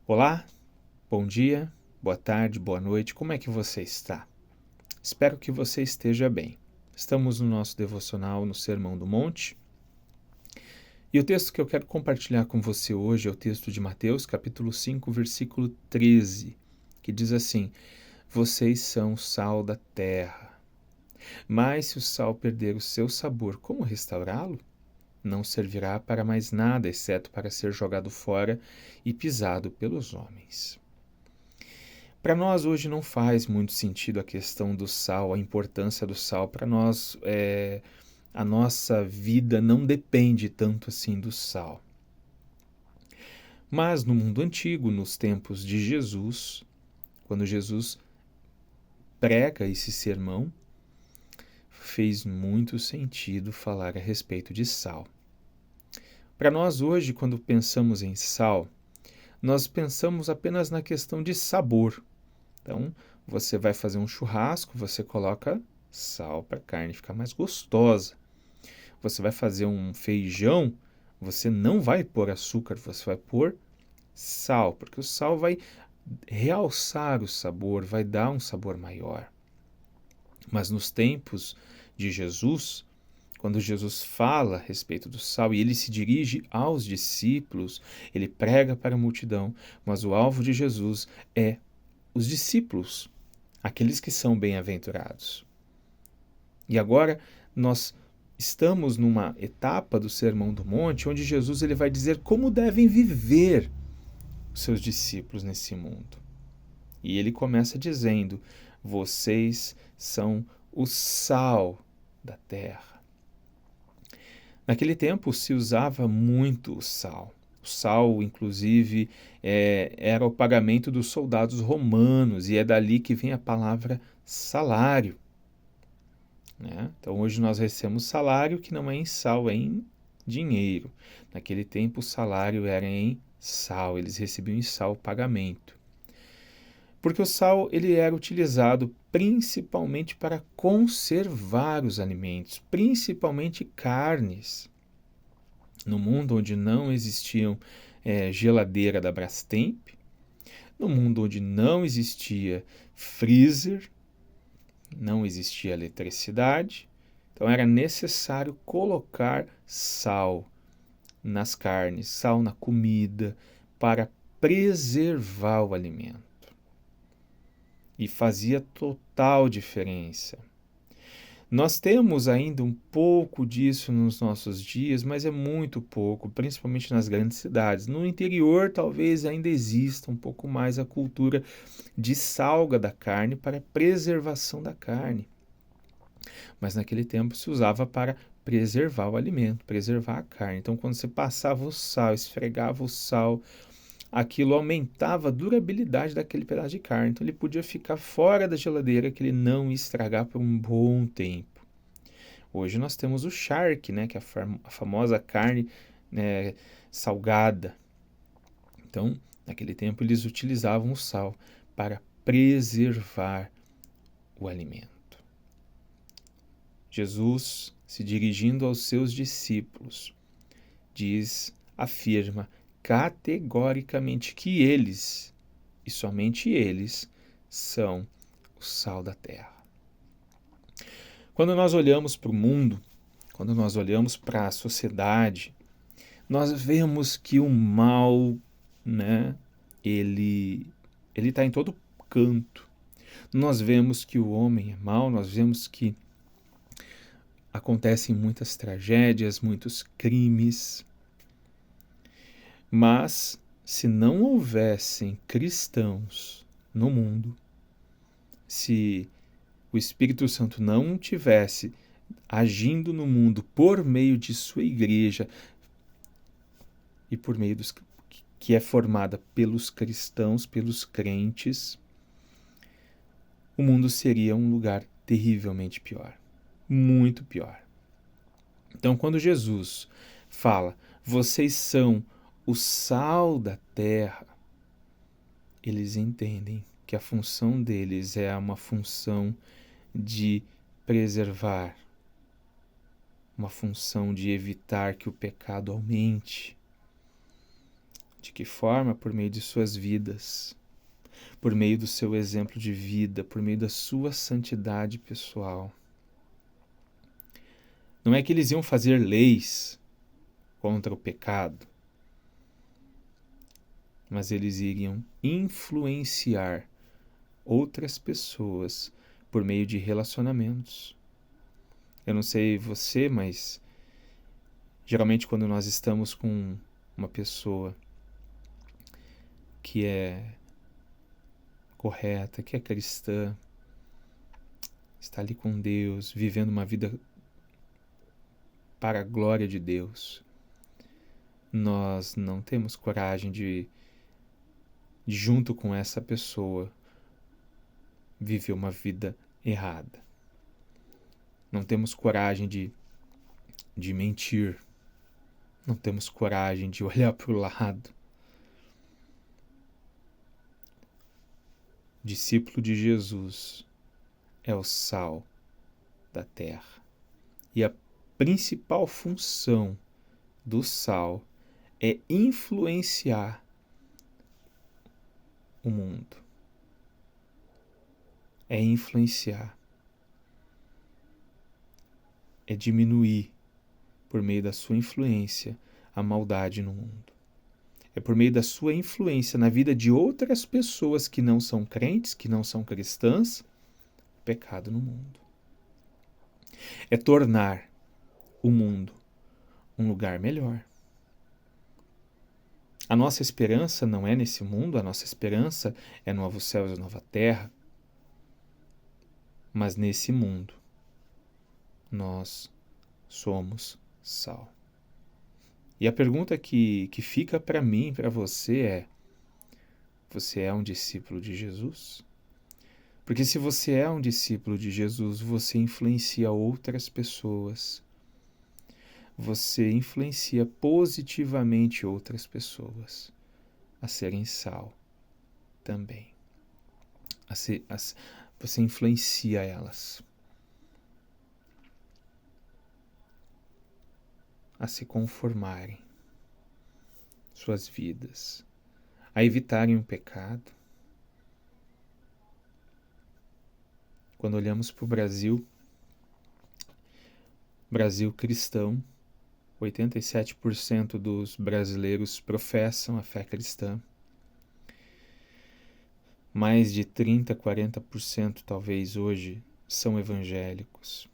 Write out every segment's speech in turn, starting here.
Olá, bom dia, boa tarde, boa noite, como é que você está? Espero que você esteja bem. Estamos no nosso devocional no Sermão do Monte e o texto que eu quero compartilhar com você hoje é o texto de Mateus, capítulo 5, versículo 13, que diz assim: Vocês são o sal da terra, mas se o sal perder o seu sabor, como restaurá-lo? Não servirá para mais nada, exceto para ser jogado fora e pisado pelos homens. Para nós hoje não faz muito sentido a questão do sal, a importância do sal. Para nós, a nossa vida não depende tanto assim do sal. Mas no mundo antigo, nos tempos de Jesus, quando Jesus prega esse sermão, fez muito sentido falar a respeito de sal. Para nós hoje, quando pensamos em sal, nós pensamos apenas na questão de sabor. Então, você vai fazer um churrasco, você coloca sal para a carne ficar mais gostosa. Você vai fazer um feijão, você não vai pôr açúcar, você vai pôr sal, porque o sal vai realçar o sabor, vai dar um sabor maior. Mas nos tempos de Jesus, quando Jesus fala a respeito do sal e ele se dirige aos discípulos, ele prega para a multidão, mas o alvo de Jesus é os discípulos, aqueles que são bem-aventurados. E agora nós estamos numa etapa do Sermão do Monte onde Jesus ele vai dizer como devem viver os seus discípulos nesse mundo. E ele começa dizendo: vocês são o sal da terra. Naquele tempo se usava muito o sal. O sal, inclusive, era o pagamento dos soldados romanos, e é dali que vem a palavra salário. Né? Então, hoje nós recebemos salário que não é em sal, é em dinheiro. Naquele tempo, o salário era em sal, eles recebiam em sal o pagamento. Porque o sal ele era utilizado principalmente para conservar os alimentos, principalmente carnes. No mundo onde não existiam geladeira da Brastemp, no mundo onde não existia freezer, não existia eletricidade, então era necessário colocar sal nas carnes, sal na comida, para preservar o alimento. E fazia total diferença. Nós temos ainda um pouco disso nos nossos dias, mas é muito pouco, principalmente nas grandes cidades. No interior, talvez ainda exista um pouco mais a cultura de salga da carne para preservação da carne. Mas naquele tempo se usava para preservar o alimento, preservar a carne. Então, quando você passava o sal, esfregava o sal, aquilo aumentava a durabilidade daquele pedaço de carne. Então, ele podia ficar fora da geladeira, que ele não ia estragar por um bom tempo. Hoje nós temos o charque, né, que é a famosa carne salgada. Então, naquele tempo, eles utilizavam o sal para preservar o alimento. Jesus, se dirigindo aos seus discípulos, afirma categoricamente que eles, e somente eles, são o sal da terra. Quando nós olhamos para o mundo, quando nós olhamos para a sociedade, nós vemos que o mal, né, ele está em todo canto. Nós vemos que o homem é mau, nós vemos que acontecem muitas tragédias, muitos crimes. Mas, se não houvessem cristãos no mundo, se o Espírito Santo não tivesse agindo no mundo por meio de sua igreja e por meio que é formada pelos cristãos, pelos crentes, o mundo seria um lugar terrivelmente pior, muito pior. Então, quando Jesus fala, vocês são o sal da terra, eles entendem que a função deles é uma função de preservar, uma função de evitar que o pecado aumente. De que forma? Por meio de suas vidas, por meio do seu exemplo de vida, por meio da sua santidade pessoal. Não é que eles iam fazer leis contra o pecado, mas eles iriam influenciar outras pessoas por meio de relacionamentos. Eu não sei você, mas geralmente quando nós estamos com uma pessoa que é correta, que é cristã, está ali com Deus, vivendo uma vida para a glória de Deus, nós não temos coragem de junto com essa pessoa, viver uma vida errada. Não temos coragem de mentir. Não temos coragem de olhar para o lado. Discípulo de Jesus é o sal da terra. E a principal função do sal é influenciar o mundo. É influenciar. É diminuir, por meio da sua influência, a maldade no mundo. É por meio da sua influência na vida de outras pessoas que não são crentes, que não são cristãs, o pecado no mundo. É tornar o mundo um lugar melhor. A nossa esperança não é nesse mundo, a nossa esperança é novos céus e nova terra. Mas nesse mundo, nós somos sal. E a pergunta que fica para mim, para você é: você é um discípulo de Jesus? Porque se você é um discípulo de Jesus, você influencia outras pessoas. Você influencia positivamente outras pessoas a serem sal também. Você influencia elas a se conformarem suas vidas, a evitarem o pecado. Quando olhamos para o Brasil cristão, 87% dos brasileiros professam a fé cristã. Mais de 30%, 40% talvez hoje são evangélicos.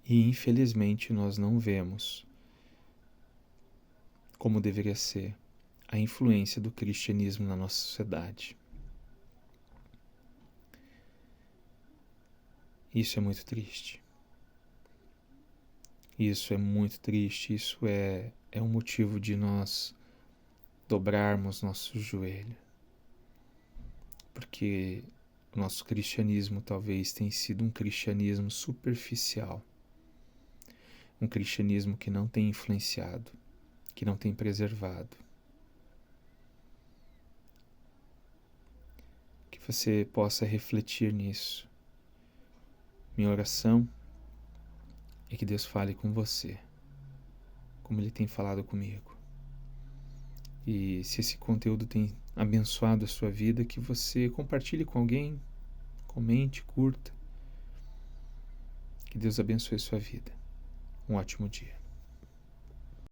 E infelizmente nós não vemos, como deveria ser, a influência do cristianismo na nossa sociedade. Isso é muito triste. Isso é muito triste. Isso é um motivo de nós dobrarmos nosso joelho. Porque o nosso cristianismo talvez tenha sido um cristianismo superficial. Um cristianismo que não tem influenciado, que não tem preservado. Que você possa refletir nisso. Minha oração é que Deus fale com você, como Ele tem falado comigo. E se esse conteúdo tem abençoado a sua vida, que você compartilhe com alguém, comente, curta. Que Deus abençoe a sua vida. Um ótimo dia.